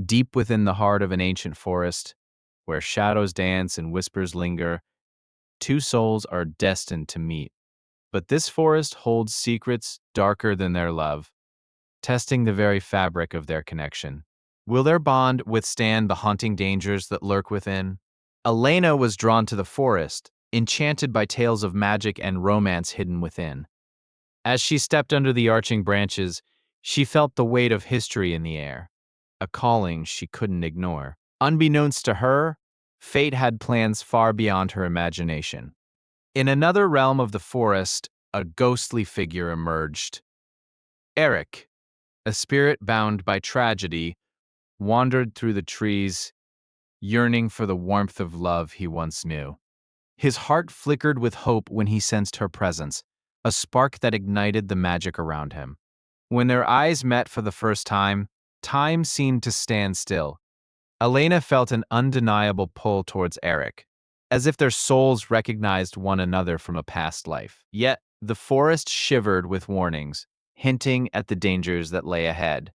Deep within the heart of an ancient forest, where shadows dance and whispers linger, two souls are destined to meet. But this forest holds secrets darker than their love, testing the very fabric of their connection. Will their bond withstand the haunting dangers that lurk within? Elena was drawn to the forest, enchanted by tales of magic and romance hidden within. As she stepped under the arching branches, she felt the weight of history in the air, a calling she couldn't ignore. Unbeknownst to her, fate had plans far beyond her imagination. In another realm of the forest, a ghostly figure emerged. Eric, a spirit bound by tragedy, wandered through the trees, yearning for the warmth of love he once knew. His heart flickered with hope when he sensed her presence, a spark that ignited the magic around him. When their eyes met for the first time seemed to stand still. Elena felt an undeniable pull towards Eric, as if their souls recognized one another from a past life. Yet, the forest shivered with warnings, hinting at the dangers that lay ahead.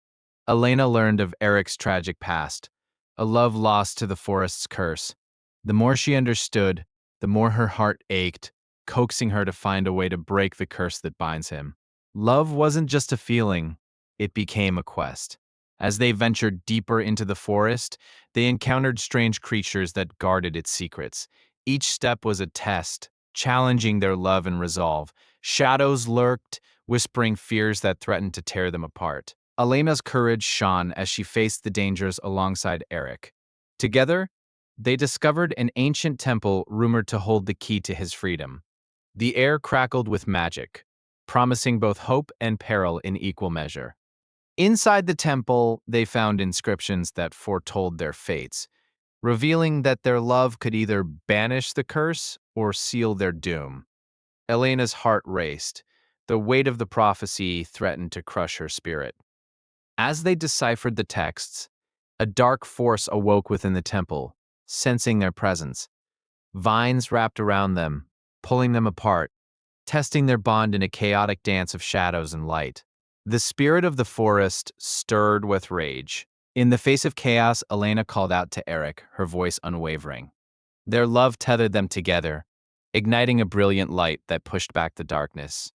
Elena learned of Eric's tragic past, a love lost to the forest's curse. The more she understood, the more her heart ached, coaxing her to find a way to break the curse that binds him. Love wasn't just a feeling, it became a quest. As they ventured deeper into the forest, they encountered strange creatures that guarded its secrets. Each step was a test, challenging their love and resolve. Shadows lurked, whispering fears that threatened to tear them apart. Elena's courage shone as she faced the dangers alongside Eric. Together, they discovered an ancient temple rumored to hold the key to his freedom. The air crackled with magic, promising both hope and peril in equal measure. Inside the temple, they found inscriptions that foretold their fates, revealing that their love could either banish the curse or seal their doom. Elena's heart raced. The weight of the prophecy threatened to crush her spirit. As they deciphered the texts, a dark force awoke within the temple, sensing their presence. Vines wrapped around them, pulling them apart, testing their bond in a chaotic dance of shadows and light. The spirit of the forest stirred with rage. In the face of chaos, Elena called out to Eric, her voice unwavering. Their love tethered them together, igniting a brilliant light that pushed back the darkness.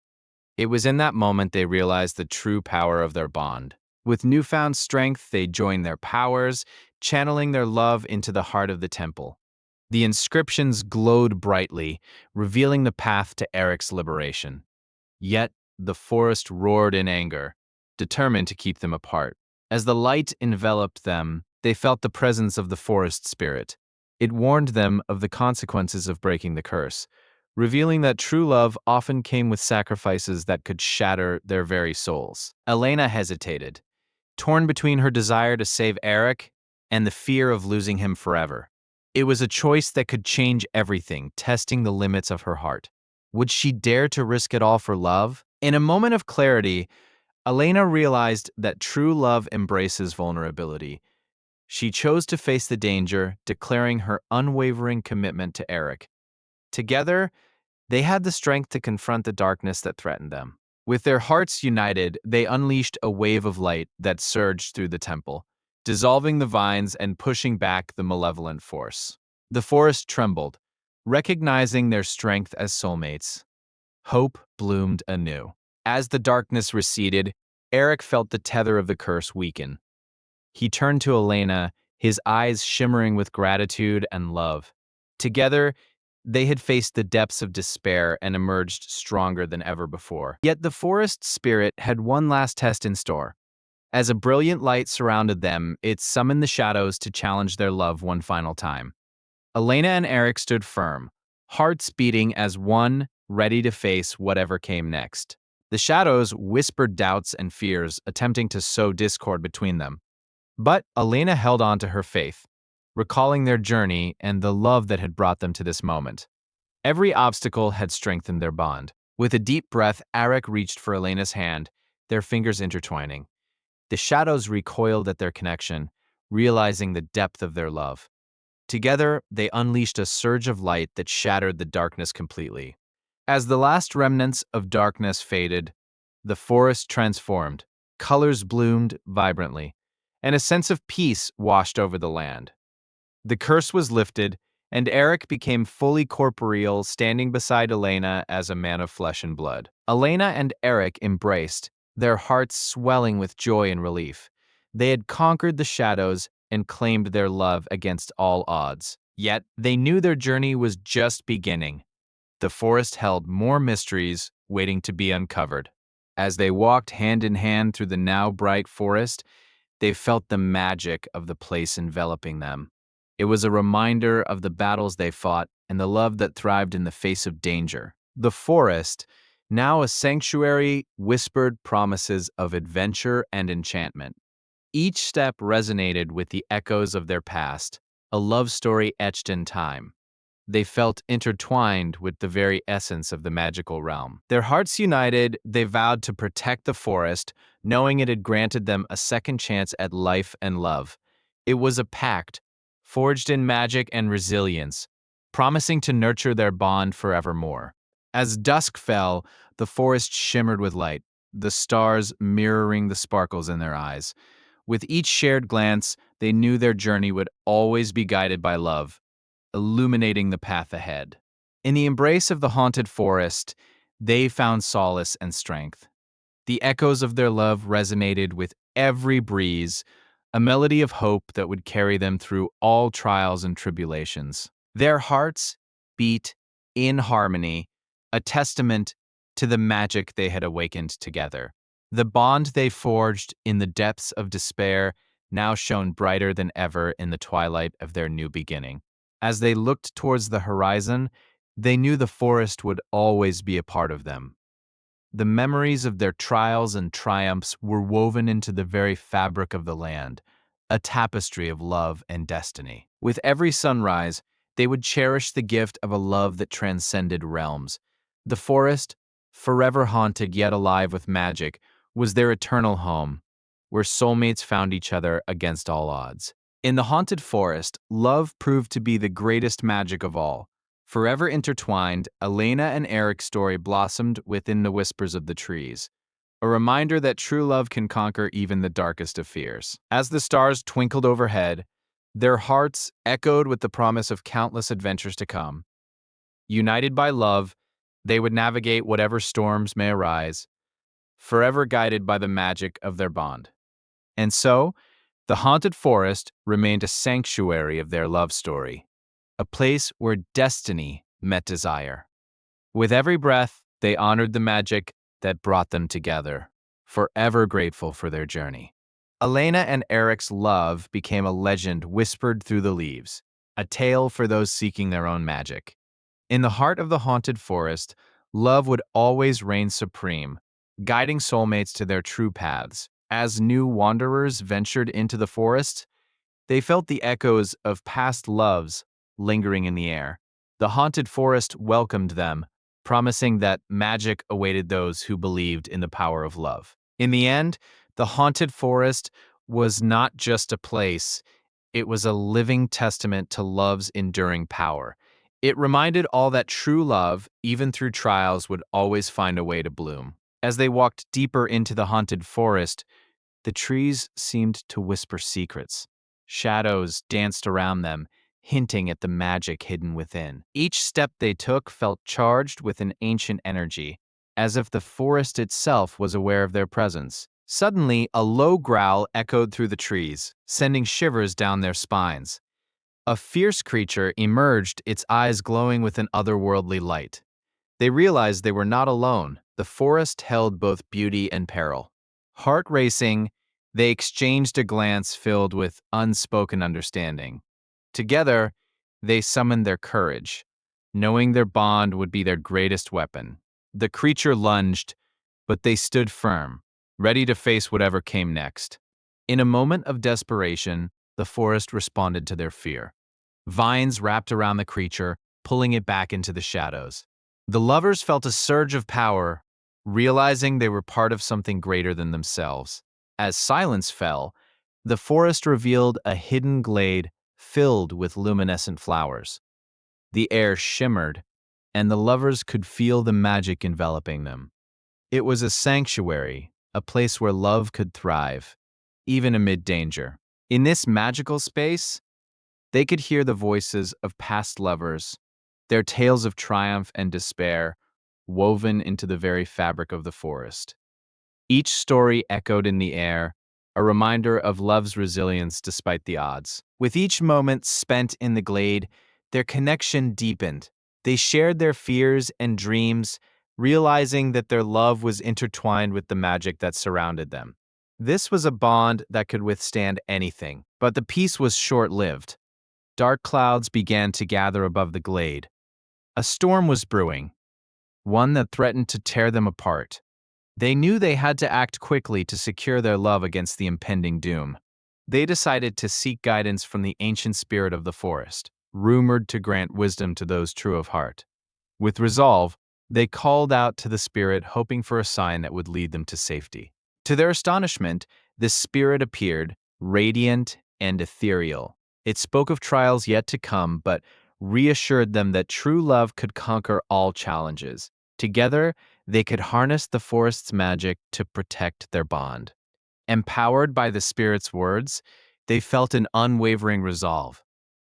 It was in that moment they realized the true power of their bond. With newfound strength, they joined their powers, channeling their love into the heart of the temple. The inscriptions glowed brightly, revealing the path to Eric's liberation. Yet, the forest roared in anger, determined to keep them apart. As the light enveloped them, they felt the presence of the forest spirit. It warned them of the consequences of breaking the curse, revealing that true love often came with sacrifices that could shatter their very souls. Elena hesitated, torn between her desire to save Eric and the fear of losing him forever. It was a choice that could change everything, testing the limits of her heart. Would she dare to risk it all for love? In a moment of clarity, Elena realized that true love embraces vulnerability. She chose to face the danger, declaring her unwavering commitment to Eric. Together, they had the strength to confront the darkness that threatened them. With their hearts united, they unleashed a wave of light that surged through the temple, dissolving the vines and pushing back the malevolent force. The forest trembled, recognizing their strength as soulmates. Hope bloomed anew. As the darkness receded, Eric felt the tether of the curse weaken. He turned to Elena, his eyes shimmering with gratitude and love. Together, they had faced the depths of despair and emerged stronger than ever before. Yet the forest spirit had one last test in store. As a brilliant light surrounded them, it summoned the shadows to challenge their love one final time. Elena and Eric stood firm, hearts beating as one, ready to face whatever came next. The shadows whispered doubts and fears, attempting to sow discord between them. But Elena held on to her faith, recalling their journey and the love that had brought them to this moment. Every obstacle had strengthened their bond. With a deep breath, Eric reached for Elena's hand, their fingers intertwining. The shadows recoiled at their connection, realizing the depth of their love. Together, they unleashed a surge of light that shattered the darkness completely. As the last remnants of darkness faded, the forest transformed. Colors bloomed vibrantly, and a sense of peace washed over the land. The curse was lifted, and Eric became fully corporeal, standing beside Elena as a man of flesh and blood. Elena and Eric embraced, their hearts swelling with joy and relief. They had conquered the shadows and claimed their love against all odds. Yet, they knew their journey was just beginning. The forest held more mysteries waiting to be uncovered. As they walked hand in hand through the now bright forest, they felt the magic of the place enveloping them. It was a reminder of the battles they fought and the love that thrived in the face of danger. The forest, now a sanctuary, whispered promises of adventure and enchantment. Each step resonated with the echoes of their past, a love story etched in time. They felt intertwined with the very essence of the magical realm. Their hearts united, they vowed to protect the forest, knowing it had granted them a second chance at life and love. It was a pact, forged in magic and resilience, promising to nurture their bond forevermore. As dusk fell, the forest shimmered with light, the stars mirroring the sparkles in their eyes. With each shared glance, they knew their journey would always be guided by love, illuminating the path ahead. In the embrace of the haunted forest, they found solace and strength. The echoes of their love resonated with every breeze, a melody of hope that would carry them through all trials and tribulations. Their hearts beat in harmony, a testament to the magic they had awakened together. The bond they forged in the depths of despair now shone brighter than ever in the twilight of their new beginning. As they looked towards the horizon, they knew the forest would always be a part of them. The memories of their trials and triumphs were woven into the very fabric of the land, a tapestry of love and destiny. With every sunrise, they would cherish the gift of a love that transcended realms. The forest, forever haunted yet alive with magic, was their eternal home, where soulmates found each other against all odds. In the haunted forest, love proved to be the greatest magic of all. Forever intertwined, Elena and Eric's story blossomed within the whispers of the trees, a reminder that true love can conquer even the darkest of fears. As the stars twinkled overhead, their hearts echoed with the promise of countless adventures to come. United by love, they would navigate whatever storms may arise, forever guided by the magic of their bond. And so, the haunted forest remained a sanctuary of their love story, a place where destiny met desire. With every breath, they honored the magic that brought them together, forever grateful for their journey. Elena and Eric's love became a legend whispered through the leaves, a tale for those seeking their own magic. In the heart of the haunted forest, love would always reign supreme, guiding soulmates to their true paths. As new wanderers ventured into the forest, they felt the echoes of past loves lingering in the air. The haunted forest welcomed them, promising that magic awaited those who believed in the power of love. In the end, the haunted forest was not just a place, it was a living testament to love's enduring power. It reminded all that true love, even through trials, would always find a way to bloom. As they walked deeper into the haunted forest, the trees seemed to whisper secrets. Shadows danced around them, hinting at the magic hidden within. Each step they took felt charged with an ancient energy, as if the forest itself was aware of their presence. Suddenly, a low growl echoed through the trees, sending shivers down their spines. A fierce creature emerged, its eyes glowing with an otherworldly light. They realized they were not alone. The forest held both beauty and peril. Heart racing, they exchanged a glance filled with unspoken understanding. Together, they summoned their courage, knowing their bond would be their greatest weapon. The creature lunged, but they stood firm, ready to face whatever came next. In a moment of desperation, the forest responded to their fear. Vines wrapped around the creature, pulling it back into the shadows. The lovers felt a surge of power, realizing they were part of something greater than themselves. As silence fell, the forest revealed a hidden glade filled with luminescent flowers. The air shimmered, and the lovers could feel the magic enveloping them. It was a sanctuary, a place where love could thrive. even amid danger. In this magical space, they could hear the voices of past lovers, their tales of triumph and despair woven into the very fabric of the forest. Each story echoed in the air, a reminder of love's resilience despite the odds. With each moment spent in the glade, their connection deepened. They shared their fears and dreams, realizing that their love was intertwined with the magic that surrounded them. This was a bond that could withstand anything, but the peace was short-lived. Dark clouds began to gather above the glade. A storm was brewing, one that threatened to tear them apart. They knew they had to act quickly to secure their love against the impending doom. They decided to seek guidance from the ancient spirit of the forest, rumored to grant wisdom to those true of heart. With resolve, they called out to the spirit, hoping for a sign that would lead them to safety. To their astonishment, this spirit appeared, radiant and ethereal. It spoke of trials yet to come, but reassured them that true love could conquer all challenges. Together, they could harness the forest's magic to protect their bond. Empowered by the spirit's words, they felt an unwavering resolve.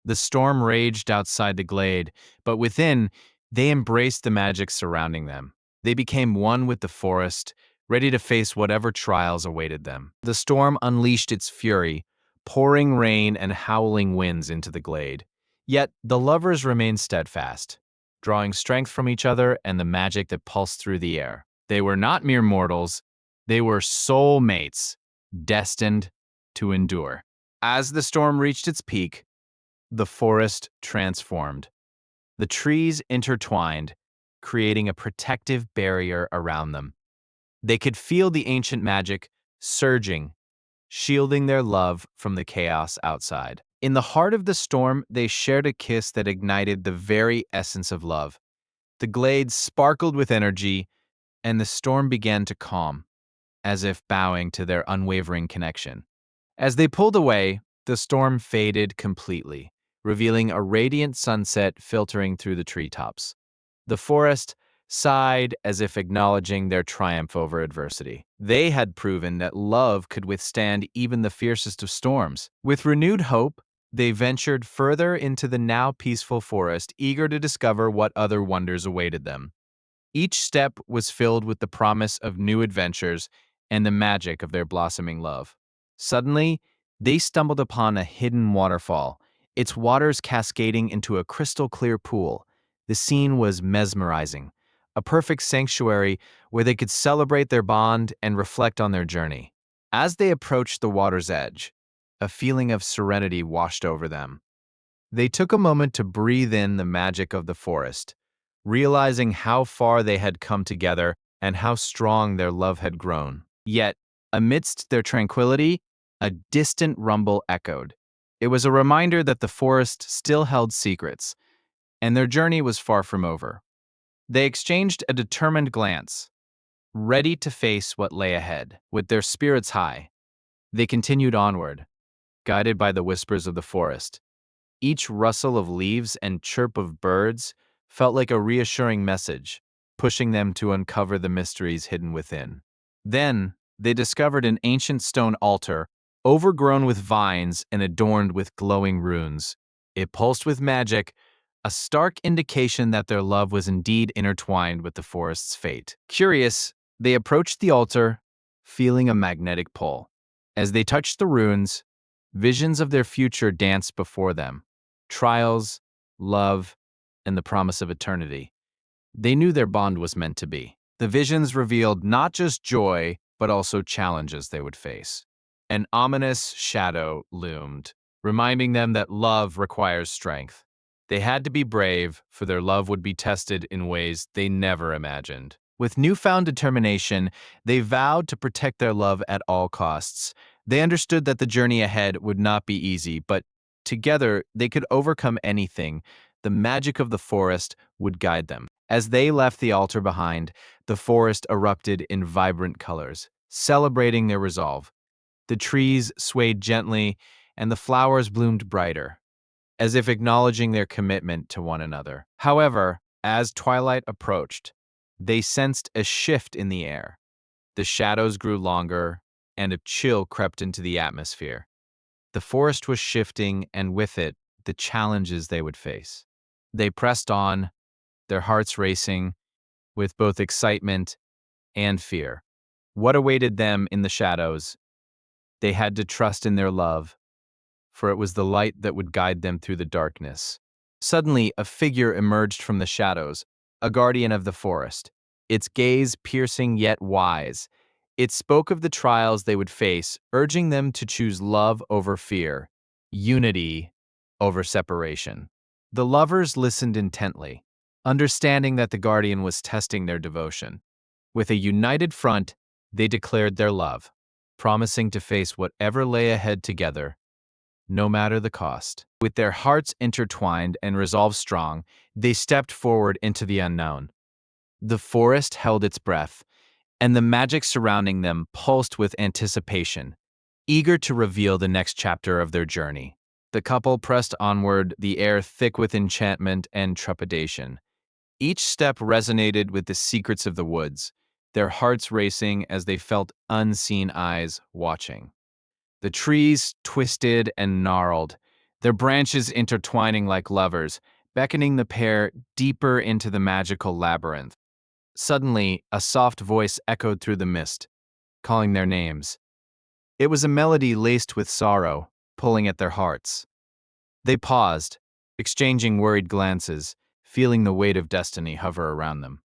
The storm raged outside the glade, but within, they embraced the magic surrounding them. They became one with the forest, ready to face whatever trials awaited them. The storm unleashed its fury, pouring rain and howling winds into the glade. Yet the lovers remained steadfast, drawing strength from each other and the magic that pulsed through the air. They were not mere mortals, they were soulmates, destined to endure. As the storm reached its peak, the forest transformed. The trees intertwined, creating a protective barrier around them. They could feel the ancient magic surging, shielding their love from the chaos outside. In the heart of the storm, they shared a kiss that ignited the very essence of love. The glade sparkled with energy, and the storm began to calm, as if bowing to their unwavering connection. As they pulled away, the storm faded completely, revealing a radiant sunset filtering through the treetops. The forest sighed as if acknowledging their triumph over adversity. They had proven that love could withstand even the fiercest of storms. With renewed hope, they ventured further into the now peaceful forest, eager to discover what other wonders awaited them. Each step was filled with the promise of new adventures and the magic of their blossoming love. Suddenly, they stumbled upon a hidden waterfall, its waters cascading into a crystal-clear pool. The scene was mesmerizing, a perfect sanctuary where they could celebrate their bond and reflect on their journey. As they approached the water's edge, a feeling of serenity washed over them. They took a moment to breathe in the magic of the forest, realizing how far they had come together and how strong their love had grown. Yet, amidst their tranquility, a distant rumble echoed. It was a reminder that the forest still held secrets, and their journey was far from over. They exchanged a determined glance, ready to face what lay ahead. With their spirits high, they continued onward, guided by the whispers of the forest. Each rustle of leaves and chirp of birds felt like a reassuring message, pushing them to uncover the mysteries hidden within. Then, they discovered an ancient stone altar, overgrown with vines and adorned with glowing runes. It pulsed with magic, a stark indication that their love was indeed intertwined with the forest's fate. Curious, they approached the altar, feeling a magnetic pull. As they touched the runes, visions of their future danced before them. Trials, love, and the promise of eternity. They knew their bond was meant to be. The visions revealed not just joy, but also challenges they would face. An ominous shadow loomed, reminding them that love requires strength. They had to be brave, for their love would be tested in ways they never imagined. With newfound determination, they vowed to protect their love at all costs. They understood that the journey ahead would not be easy, but together they could overcome anything. The magic of the forest would guide them. As they left the altar behind, the forest erupted in vibrant colors, celebrating their resolve. The trees swayed gently, and the flowers bloomed brighter, as if acknowledging their commitment to one another. However, as twilight approached, they sensed a shift in the air. The shadows grew longer, and a chill crept into the atmosphere. The forest was shifting, and with it, the challenges they would face. They pressed on, their hearts racing, with both excitement and fear. What awaited them in the shadows? They had to trust in their love, for it was the light that would guide them through the darkness. Suddenly, a figure emerged from the shadows, a guardian of the forest, its gaze piercing yet wise. It spoke of the trials they would face, urging them to choose love over fear, unity over separation. The lovers listened intently, understanding that the guardian was testing their devotion. With a united front, they declared their love, promising to face whatever lay ahead together, no matter the cost. With their hearts intertwined and resolve strong, they stepped forward into the unknown. The forest held its breath, and the magic surrounding them pulsed with anticipation, eager to reveal the next chapter of their journey. The couple pressed onward, the air thick with enchantment and trepidation. Each step resonated with the secrets of the woods, their hearts racing as they felt unseen eyes watching. The trees twisted and gnarled, their branches intertwining like lovers, beckoning the pair deeper into the magical labyrinth. Suddenly, a soft voice echoed through the mist, calling their names. It was a melody laced with sorrow, pulling at their hearts. They paused, exchanging worried glances, feeling the weight of destiny hover around them.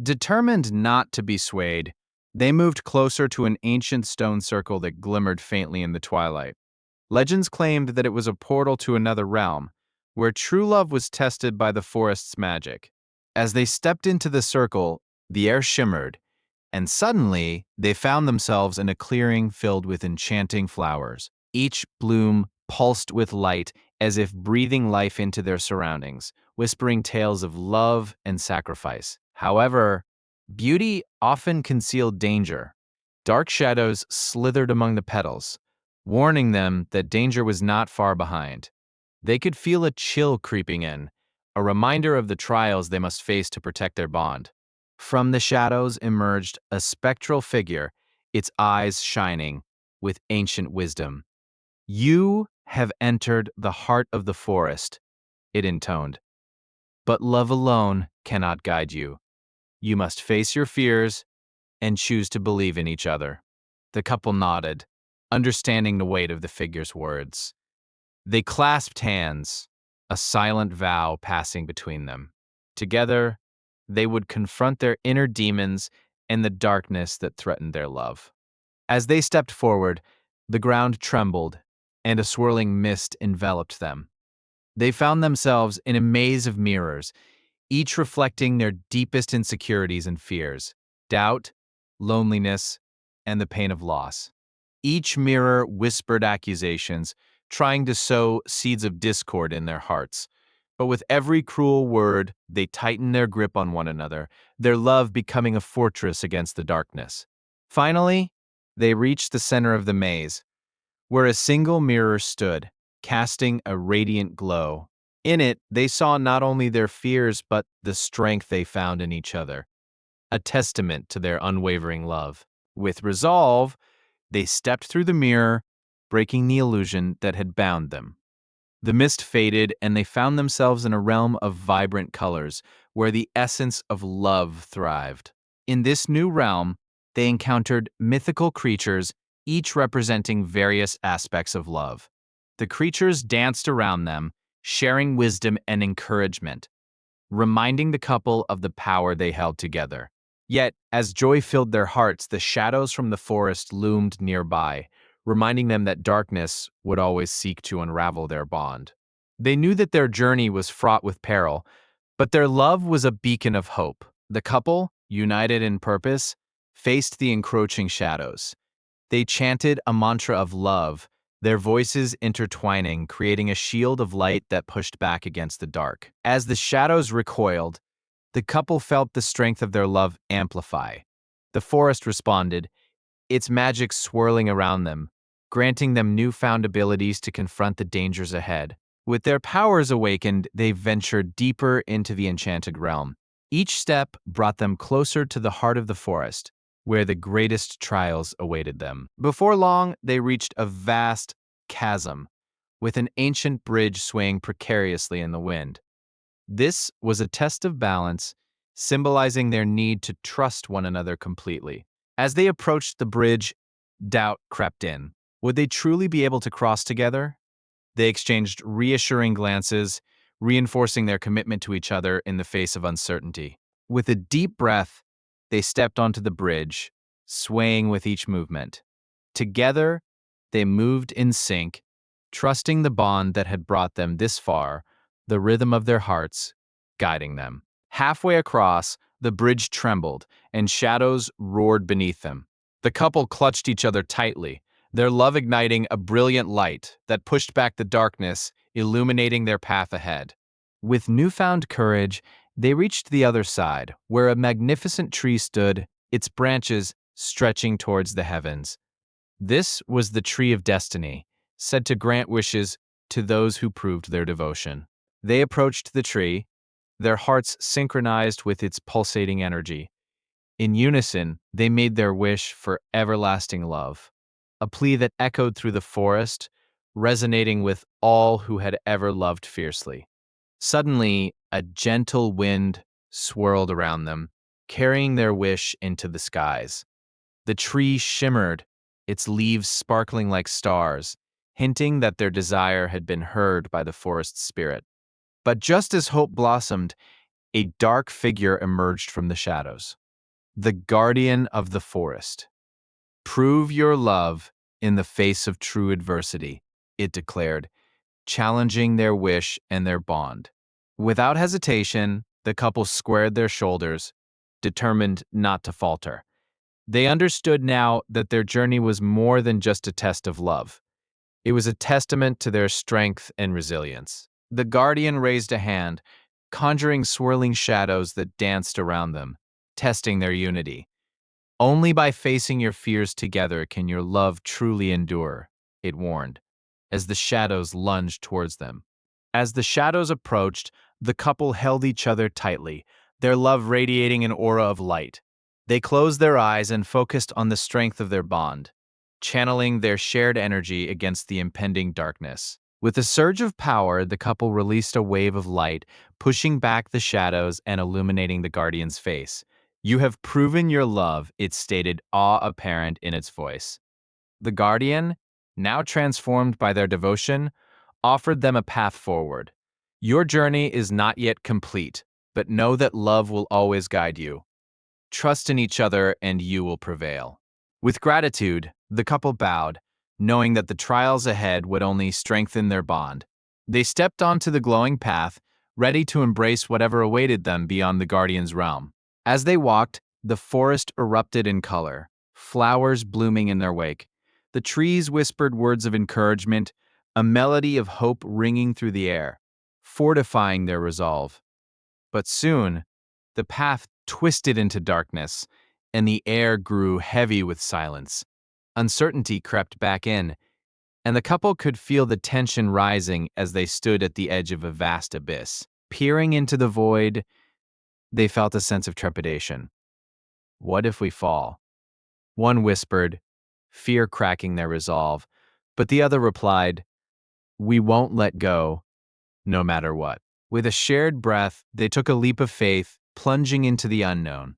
Determined not to be swayed, they moved closer to an ancient stone circle that glimmered faintly in the twilight. Legends claimed that it was a portal to another realm, where true love was tested by the forest's magic. As they stepped into the circle, the air shimmered, and suddenly they found themselves in a clearing filled with enchanting flowers. Each bloom pulsed with light as if breathing life into their surroundings, whispering tales of love and sacrifice. However, beauty often concealed danger. Dark shadows slithered among the petals, warning them that danger was not far behind. They could feel a chill creeping in, a reminder of the trials they must face to protect their bond. From the shadows emerged a spectral figure, its eyes shining with ancient wisdom. "You have entered the heart of the forest," it intoned. "But love alone cannot guide you. You must face your fears and choose to believe in each other." The couple nodded, understanding the weight of the figure's words. They clasped hands, a silent vow passing between them. Together, they would confront their inner demons and the darkness that threatened their love. As they stepped forward, the ground trembled, and a swirling mist enveloped them. They found themselves in a maze of mirrors, each reflecting their deepest insecurities and fears: doubt, loneliness, and the pain of loss. Each mirror whispered accusations, trying to sow seeds of discord in their hearts. But with every cruel word, they tightened their grip on one another, their love becoming a fortress against the darkness. Finally, they reached the center of the maze, where a single mirror stood, casting a radiant glow. In it, they saw not only their fears but the strength they found in each other, a testament to their unwavering love. With resolve, they stepped through the mirror, breaking the illusion that had bound them. The mist faded, and they found themselves in a realm of vibrant colors, where the essence of love thrived. In this new realm, they encountered mythical creatures, each representing various aspects of love. The creatures danced around them, sharing wisdom and encouragement, reminding the couple of the power they held together. Yet, as joy filled their hearts, the shadows from the forest loomed nearby, reminding them that darkness would always seek to unravel their bond. They knew that their journey was fraught with peril, but their love was a beacon of hope. The couple, united in purpose, faced the encroaching shadows. They chanted a mantra of love, their voices intertwining, creating a shield of light that pushed back against the dark. As the shadows recoiled, the couple felt the strength of their love amplify. The forest responded, its magic swirling around them, granting them newfound abilities to confront the dangers ahead. With their powers awakened, they ventured deeper into the enchanted realm. Each step brought them closer to the heart of the forest, where the greatest trials awaited them. Before long, they reached a vast chasm, with an ancient bridge swaying precariously in the wind. This was a test of balance, symbolizing their need to trust one another completely. As they approached the bridge, doubt crept in. Would they truly be able to cross together? They exchanged reassuring glances, reinforcing their commitment to each other in the face of uncertainty. With a deep breath, they stepped onto the bridge, swaying with each movement. Together, they moved in sync, trusting the bond that had brought them this far, the rhythm of their hearts guiding them. Halfway across, the bridge trembled, and shadows roared beneath them. The couple clutched each other tightly, their love igniting a brilliant light that pushed back the darkness, illuminating their path ahead. With newfound courage, they reached the other side, where a magnificent tree stood, its branches stretching towards the heavens. This was the Tree of Destiny, said to grant wishes to those who proved their devotion. They approached the tree, their hearts synchronized with its pulsating energy. In unison, they made their wish for everlasting love, a plea that echoed through the forest, resonating with all who had ever loved fiercely. Suddenly, a gentle wind swirled around them, carrying their wish into the skies. The tree shimmered, its leaves sparkling like stars, hinting that their desire had been heard by the forest spirit. But just as hope blossomed, a dark figure emerged from the shadows. The guardian of the forest. Prove your love in the face of true adversity, it declared, challenging their wish and their bond. Without hesitation, the couple squared their shoulders, determined not to falter. They understood now that their journey was more than just a test of love. It was a testament to their strength and resilience. The guardian raised a hand, conjuring swirling shadows that danced around them, testing their unity. Only by facing your fears together can your love truly endure, it warned, as the shadows lunged towards them. As the shadows approached, the couple held each other tightly, their love radiating an aura of light. They closed their eyes and focused on the strength of their bond, channeling their shared energy against the impending darkness. With a surge of power, the couple released a wave of light, pushing back the shadows and illuminating the guardian's face. You have proven your love, it stated, awe apparent in its voice. The guardian, now transformed by their devotion, offered them a path forward. Your journey is not yet complete, but know that love will always guide you. Trust in each other and you will prevail. With gratitude, the couple bowed, knowing that the trials ahead would only strengthen their bond. They stepped onto the glowing path, ready to embrace whatever awaited them beyond the guardian's realm. As they walked, the forest erupted in color, flowers blooming in their wake. The trees whispered words of encouragement, a melody of hope ringing through the air, fortifying their resolve. But soon, the path twisted into darkness, and the air grew heavy with silence. Uncertainty crept back in, and the couple could feel the tension rising as they stood at the edge of a vast abyss. Peering into the void, they felt a sense of trepidation. What if we fall? One whispered, fear cracking their resolve, but the other replied, we won't let go, no matter what. With a shared breath, they took a leap of faith, plunging into the unknown.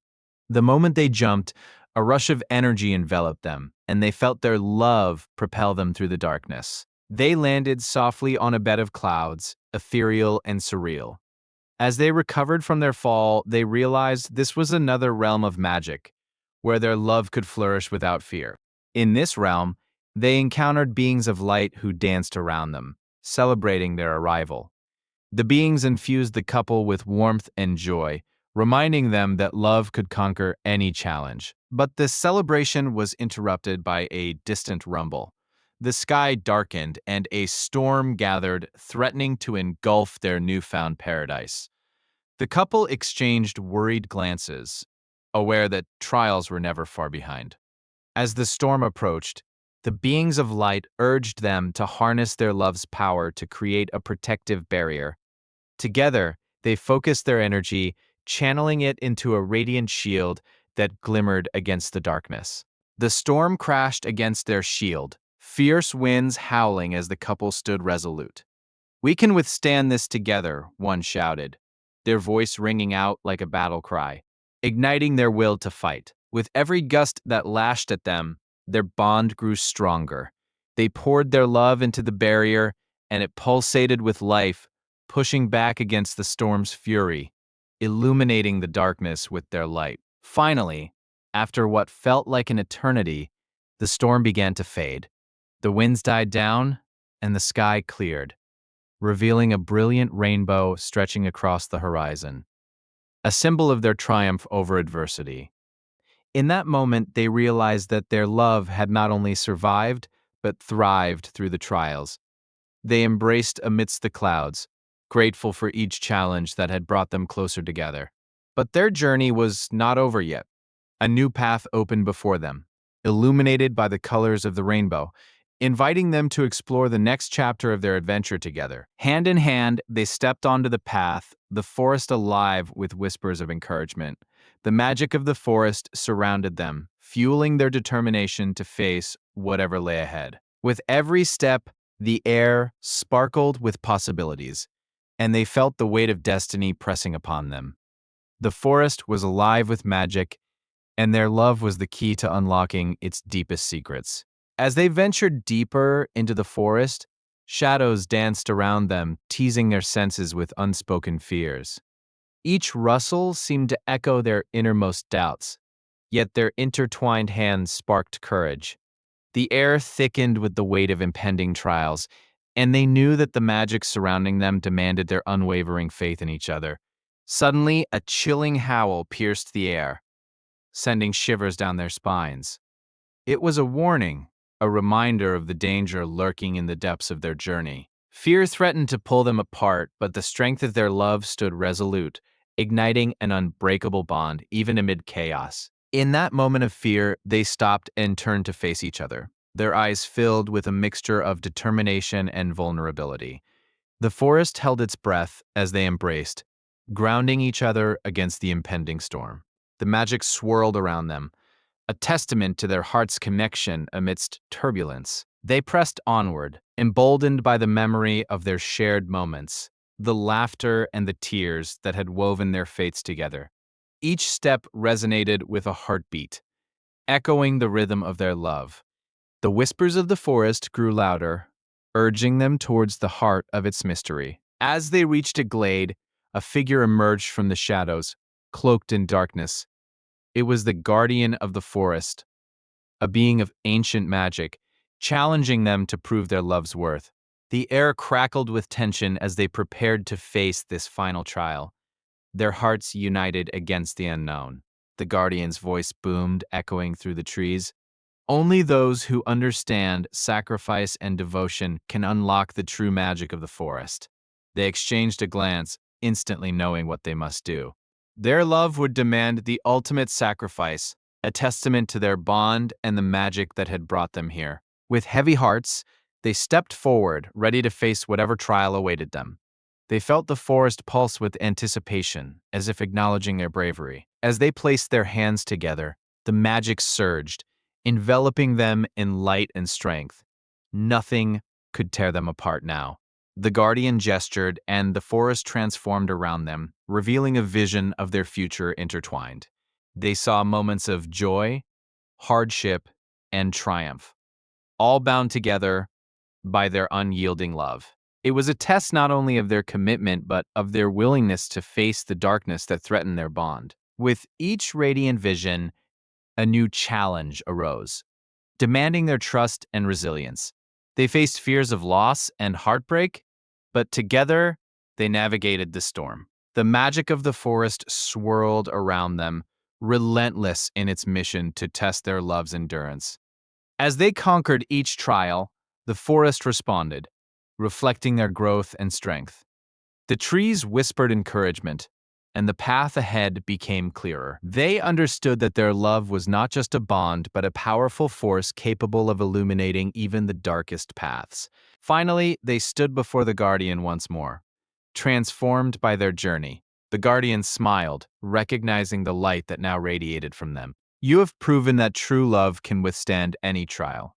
The moment they jumped, a rush of energy enveloped them, and they felt their love propel them through the darkness. They landed softly on a bed of clouds, ethereal and surreal. As they recovered from their fall, they realized this was another realm of magic, where their love could flourish without fear. In this realm, they encountered beings of light who danced around them, celebrating their arrival. The beings infused the couple with warmth and joy, reminding them that love could conquer any challenge. But this celebration was interrupted by a distant rumble. The sky darkened and a storm gathered, threatening to engulf their newfound paradise. The couple exchanged worried glances, aware that trials were never far behind. As the storm approached, the beings of light urged them to harness their love's power to create a protective barrier. Together, they focused their energy, channeling it into a radiant shield that glimmered against the darkness. The storm crashed against their shield, fierce winds howling as the couple stood resolute. "We can withstand this together," one shouted, their voice ringing out like a battle cry, igniting their will to fight. With every gust that lashed at them, their bond grew stronger. They poured their love into the barrier, and it pulsated with life, pushing back against the storm's fury, illuminating the darkness with their light. Finally, after what felt like an eternity, the storm began to fade. The winds died down, and the sky cleared, revealing a brilliant rainbow stretching across the horizon, a symbol of their triumph over adversity. In that moment, they realized that their love had not only survived, but thrived through the trials. They embraced amidst the clouds, grateful for each challenge that had brought them closer together. But their journey was not over yet. A new path opened before them, illuminated by the colors of the rainbow, inviting them to explore the next chapter of their adventure together. Hand in hand, they stepped onto the path, the forest alive with whispers of encouragement. The magic of the forest surrounded them, fueling their determination to face whatever lay ahead. With every step, the air sparkled with possibilities, and they felt the weight of destiny pressing upon them. The forest was alive with magic, and their love was the key to unlocking its deepest secrets. As they ventured deeper into the forest, shadows danced around them, teasing their senses with unspoken fears. Each rustle seemed to echo their innermost doubts, yet their intertwined hands sparked courage. The air thickened with the weight of impending trials, and they knew that the magic surrounding them demanded their unwavering faith in each other. Suddenly, a chilling howl pierced the air, sending shivers down their spines. It was a warning, a reminder of the danger lurking in the depths of their journey. Fear threatened to pull them apart, but the strength of their love stood resolute, igniting an unbreakable bond even amid chaos. In that moment of fear, they stopped and turned to face each other, their eyes filled with a mixture of determination and vulnerability. The forest held its breath as they embraced, grounding each other against the impending storm. The magic swirled around them, a testament to their heart's connection amidst turbulence. They pressed onward, emboldened by the memory of their shared moments, the laughter and the tears that had woven their fates together. Each step resonated with a heartbeat, echoing the rhythm of their love. The whispers of the forest grew louder, urging them towards the heart of its mystery. As they reached a glade, a figure emerged from the shadows, cloaked in darkness. It was the guardian of the forest, a being of ancient magic, challenging them to prove their love's worth. The air crackled with tension as they prepared to face this final trial, their hearts united against the unknown. The guardian's voice boomed, echoing through the trees. "Only those who understand sacrifice and devotion can unlock the true magic of the forest." They exchanged a glance, instantly knowing what they must do. Their love would demand the ultimate sacrifice, a testament to their bond and the magic that had brought them here. With heavy hearts, they stepped forward, ready to face whatever trial awaited them. They felt the forest pulse with anticipation, as if acknowledging their bravery. As they placed their hands together, the magic surged, enveloping them in light and strength. Nothing could tear them apart now. The guardian gestured, and the forest transformed around them, revealing a vision of their future intertwined. They saw moments of joy, hardship, and triumph, all bound together by their unyielding love. It was a test not only of their commitment, but of their willingness to face the darkness that threatened their bond. With each radiant vision, a new challenge arose, demanding their trust and resilience. They faced fears of loss and heartbreak, but together they navigated the storm. The magic of the forest swirled around them, relentless in its mission to test their love's endurance. As they conquered each trial, the forest responded, reflecting their growth and strength. The trees whispered encouragement, and the path ahead became clearer. They understood that their love was not just a bond, but a powerful force capable of illuminating even the darkest paths. Finally, they stood before the guardian once more, transformed by their journey. The guardians smiled, recognizing the light that now radiated from them. You have proven that true love can withstand any trial.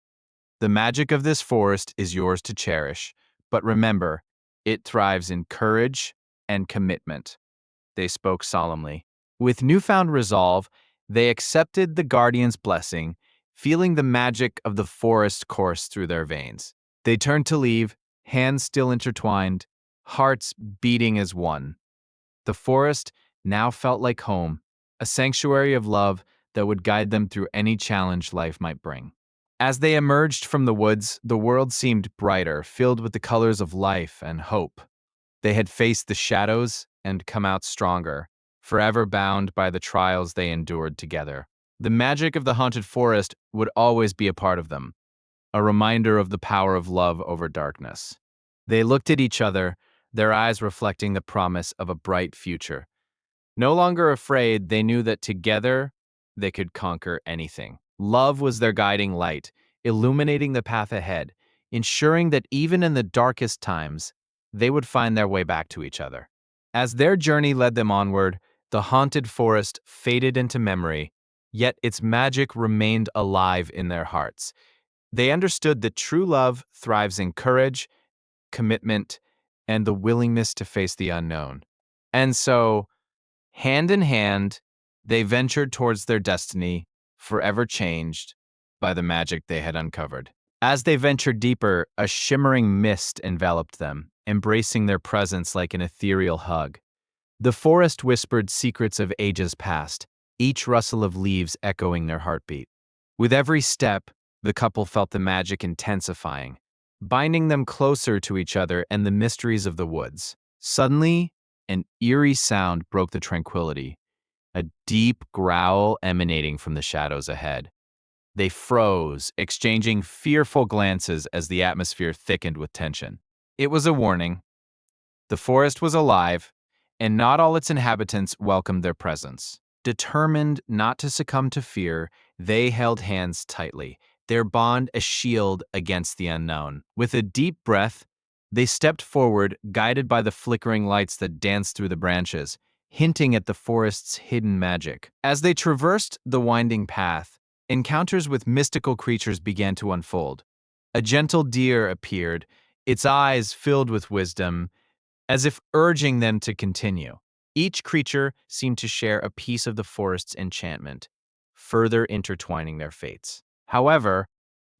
The magic of this forest is yours to cherish, but remember, it thrives in courage and commitment. They spoke solemnly. With newfound resolve, they accepted the guardian's blessing, feeling the magic of the forest course through their veins. They turned to leave, hands still intertwined, hearts beating as one. The forest now felt like home, a sanctuary of love that would guide them through any challenge life might bring. As they emerged from the woods, the world seemed brighter, filled with the colors of life and hope. They had faced the shadows and come out stronger, forever bound by the trials they endured together. The magic of the haunted forest would always be a part of them, a reminder of the power of love over darkness. They looked at each other, their eyes reflecting the promise of a bright future. No longer afraid, they knew that together they could conquer anything. Love was their guiding light, illuminating the path ahead, ensuring that even in the darkest times, they would find their way back to each other. As their journey led them onward, the haunted forest faded into memory, yet its magic remained alive in their hearts. They understood that true love thrives in courage, commitment, and the willingness to face the unknown. And so, hand in hand, they ventured towards their destiny, forever changed by the magic they had uncovered. As they ventured deeper, a shimmering mist enveloped them, embracing their presence like an ethereal hug. The forest whispered secrets of ages past, each rustle of leaves echoing their heartbeat. With every step, the couple felt the magic intensifying, binding them closer to each other and the mysteries of the woods. Suddenly, an eerie sound broke the tranquility, a deep growl emanating from the shadows ahead. They froze, exchanging fearful glances as the atmosphere thickened with tension. It was a warning. The forest was alive, and not all its inhabitants welcomed their presence. Determined not to succumb to fear, they held hands tightly, their bond a shield against the unknown. With a deep breath, they stepped forward, guided by the flickering lights that danced through the branches, hinting at the forest's hidden magic. As they traversed the winding path, encounters with mystical creatures began to unfold. A gentle deer appeared, its eyes filled with wisdom, as if urging them to continue. Each creature seemed to share a piece of the forest's enchantment, further intertwining their fates. However,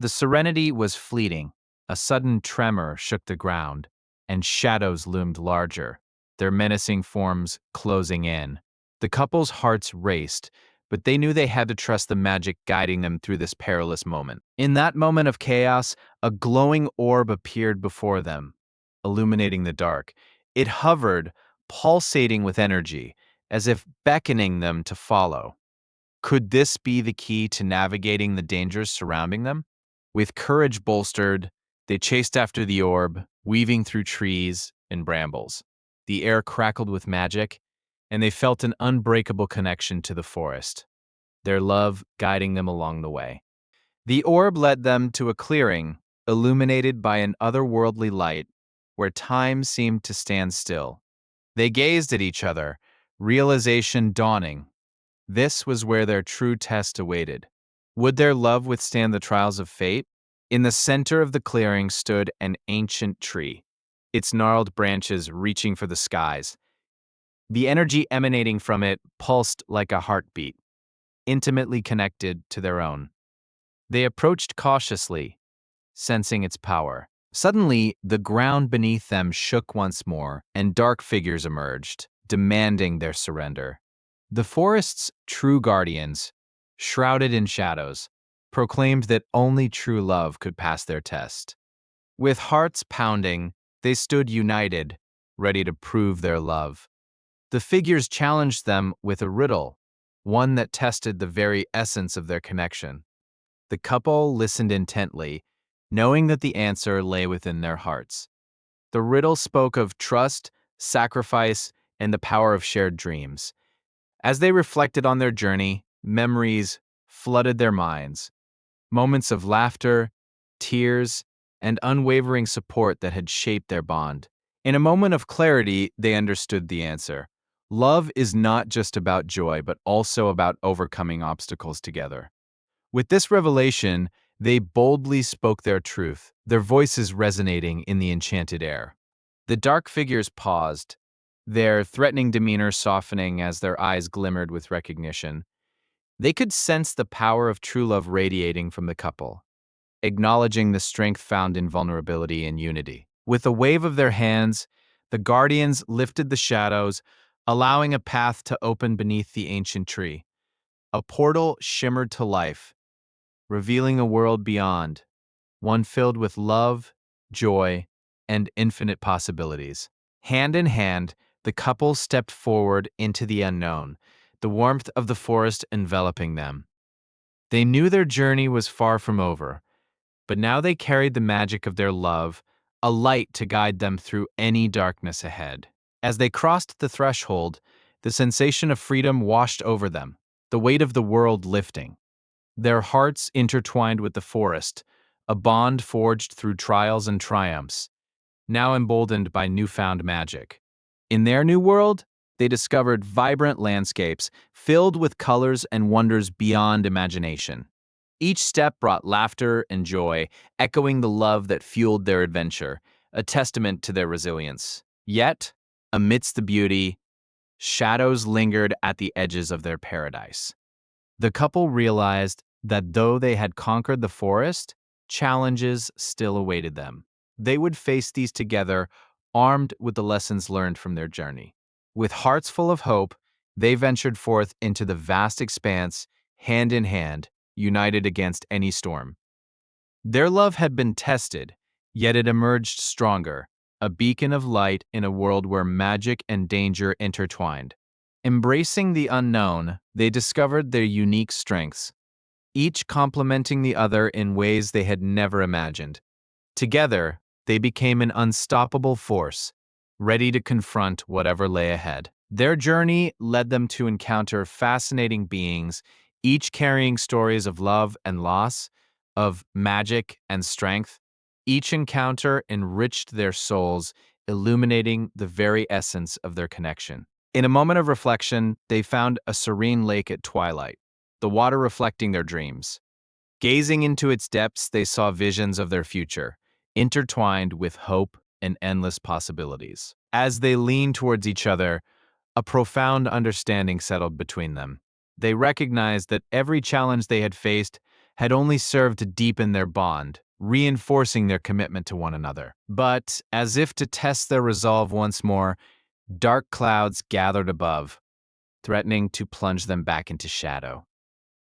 the serenity was fleeting. A sudden tremor shook the ground, and shadows loomed larger, their menacing forms closing in. The couple's hearts raced, but they knew they had to trust the magic guiding them through this perilous moment. In that moment of chaos, a glowing orb appeared before them, illuminating the dark. It hovered, pulsating with energy, as if beckoning them to follow. Could this be the key to navigating the dangers surrounding them? With courage bolstered, they chased after the orb, weaving through trees and brambles. The air crackled with magic, and they felt an unbreakable connection to the forest, their love guiding them along the way. The orb led them to a clearing, illuminated by an otherworldly light, where time seemed to stand still. They gazed at each other, realization dawning. This was where their true test awaited. Would their love withstand the trials of fate? In the center of the clearing stood an ancient tree, its gnarled branches reaching for the skies. The energy emanating from it pulsed like a heartbeat, intimately connected to their own. They approached cautiously, sensing its power. Suddenly, the ground beneath them shook once more, and dark figures emerged, demanding their surrender. The forest's true guardians, shrouded in shadows, proclaimed that only true love could pass their test. With hearts pounding, they stood united, ready to prove their love. The figures challenged them with a riddle, one that tested the very essence of their connection. The couple listened intently, knowing that the answer lay within their hearts. The riddle spoke of trust, sacrifice, and the power of shared dreams. As they reflected on their journey, memories flooded their minds, moments of laughter, tears, and unwavering support that had shaped their bond. In a moment of clarity, they understood the answer. Love is not just about joy, but also about overcoming obstacles together. With this revelation, they boldly spoke their truth, their voices resonating in the enchanted air. The dark figures paused, their threatening demeanor softening as their eyes glimmered with recognition. They could sense the power of true love radiating from the couple, acknowledging the strength found in vulnerability and unity. With a wave of their hands, the guardians lifted the shadows, allowing a path to open beneath the ancient tree. A portal shimmered to life, revealing a world beyond, one filled with love, joy, and infinite possibilities. Hand in hand, the couple stepped forward into the unknown, the warmth of the forest enveloping them. They knew their journey was far from over, but now they carried the magic of their love, a light to guide them through any darkness ahead. As they crossed the threshold, the sensation of freedom washed over them, the weight of the world lifting. Their hearts intertwined with the forest, a bond forged through trials and triumphs, now emboldened by newfound magic. In their new world, they discovered vibrant landscapes filled with colors and wonders beyond imagination. Each step brought laughter and joy, echoing the love that fueled their adventure, a testament to their resilience. Yet, amidst the beauty, shadows lingered at the edges of their paradise. The couple realized that though they had conquered the forest, challenges still awaited them. They would face these together, armed with the lessons learned from their journey. With hearts full of hope, they ventured forth into the vast expanse, hand in hand, united against any storm. Their love had been tested, yet it emerged stronger, a beacon of light in a world where magic and danger intertwined. Embracing the unknown, they discovered their unique strengths, each complementing the other in ways they had never imagined. Together, they became an unstoppable force, ready to confront whatever lay ahead. Their journey led them to encounter fascinating beings, each carrying stories of love and loss, of magic and strength. Each encounter enriched their souls, illuminating the very essence of their connection. In a moment of reflection, they found a serene lake at twilight, the water reflecting their dreams. Gazing into its depths, they saw visions of their future, intertwined with hope and endless possibilities. As they leaned towards each other, a profound understanding settled between them. They recognized that every challenge they had faced had only served to deepen their bond, reinforcing their commitment to one another. But, as if to test their resolve once more, dark clouds gathered above, threatening to plunge them back into shadow.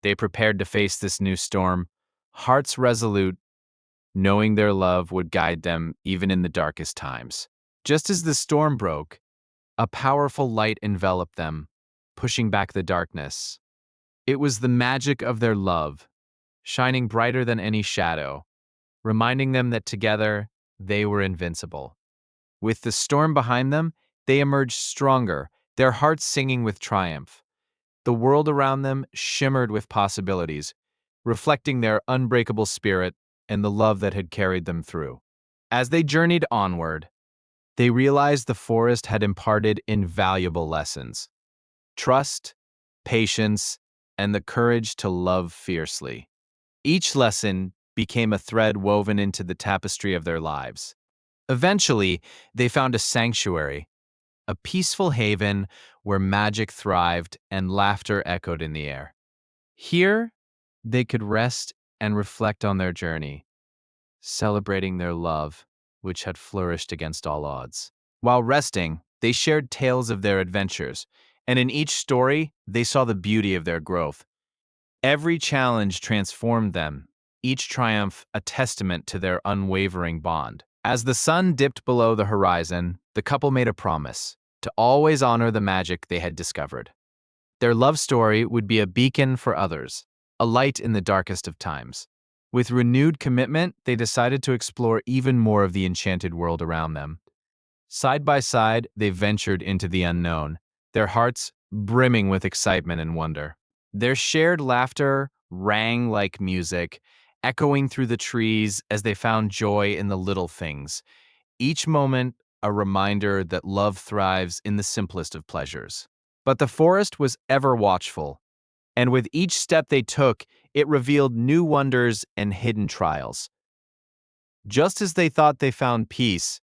They prepared to face this new storm, hearts resolute, knowing their love would guide them even in the darkest times. Just as the storm broke, a powerful light enveloped them, pushing back the darkness. It was the magic of their love, shining brighter than any shadow, reminding them that together they were invincible. With the storm behind them, they emerged stronger, their hearts singing with triumph. The world around them shimmered with possibilities, reflecting their unbreakable spirit and the love that had carried them through. As they journeyed onward, they realized the forest had imparted invaluable lessons: trust, patience, and the courage to love fiercely. Each lesson became a thread woven into the tapestry of their lives. Eventually, they found a sanctuary, a peaceful haven where magic thrived and laughter echoed in the air. Here, they could rest and reflect on their journey, celebrating their love, which had flourished against all odds. While resting, they shared tales of their adventures, and in each story, they saw the beauty of their growth. Every challenge transformed them, each triumph a testament to their unwavering bond. As the sun dipped below the horizon, the couple made a promise to always honor the magic they had discovered. Their love story would be a beacon for others, a light in the darkest of times. With renewed commitment, they decided to explore even more of the enchanted world around them. Side by side, they ventured into the unknown, their hearts brimming with excitement and wonder. Their shared laughter rang like music, echoing through the trees as they found joy in the little things, each moment a reminder that love thrives in the simplest of pleasures. But the forest was ever watchful, and with each step they took, it revealed new wonders and hidden trials. Just as they thought they found peace,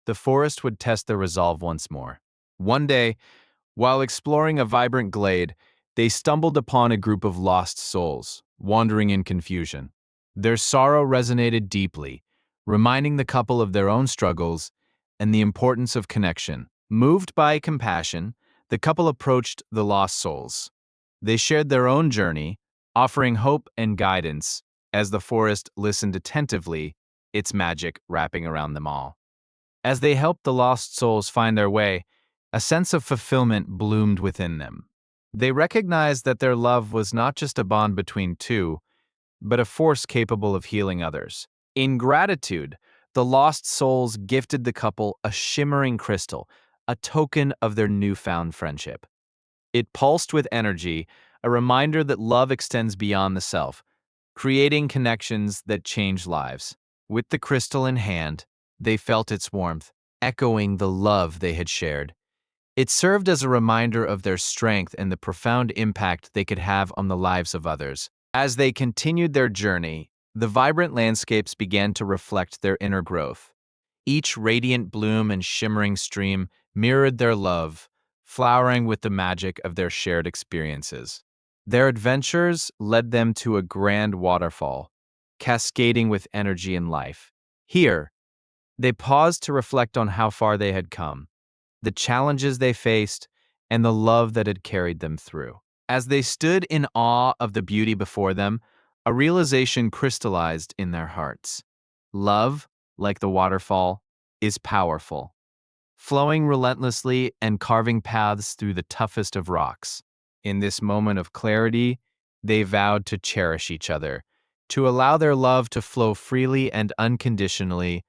the forest would test their resolve once more. One day, while exploring a vibrant glade, they stumbled upon a group of lost souls, wandering in confusion. Their sorrow resonated deeply, reminding the couple of their own struggles and the importance of connection. Moved by compassion, the couple approached the lost souls. They shared their own journey, offering hope and guidance as the forest listened attentively, its magic wrapping around them all. As they helped the lost souls find their way, a sense of fulfillment bloomed within them. They recognized that their love was not just a bond between two, but a force capable of healing others. In gratitude, the lost souls gifted the couple a shimmering crystal, a token of their newfound friendship. It pulsed with energy, a reminder that love extends beyond the self, creating connections that change lives. With the crystal in hand, they felt its warmth, echoing the love they had shared. It served as a reminder of their strength and the profound impact they could have on the lives of others. As they continued their journey, the vibrant landscapes began to reflect their inner growth. Each radiant bloom and shimmering stream mirrored their love, flowering with the magic of their shared experiences. Their adventures led them to a grand waterfall, cascading with energy and life. Here, they paused to reflect on how far they had come, the challenges they faced, and the love that had carried them through. As they stood in awe of the beauty before them, a realization crystallized in their hearts. Love, like the waterfall, is powerful, flowing relentlessly and carving paths through the toughest of rocks. In this moment of clarity, they vowed to cherish each other, to allow their love to flow freely and unconditionally,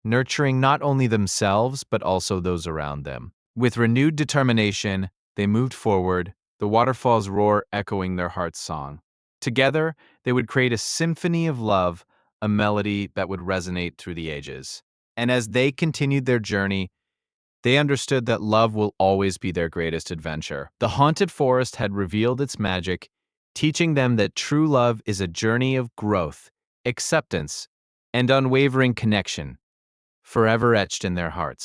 nurturing not only themselves but also those around them. With renewed determination, they moved forward, the waterfall's roar echoing their heart's song. Together, they would create a symphony of love, a melody that would resonate through the ages. And as they continued their journey, they understood that love will always be their greatest adventure. The haunted forest had revealed its magic, teaching them that true love is a journey of growth, acceptance, and unwavering connection, forever etched in their hearts.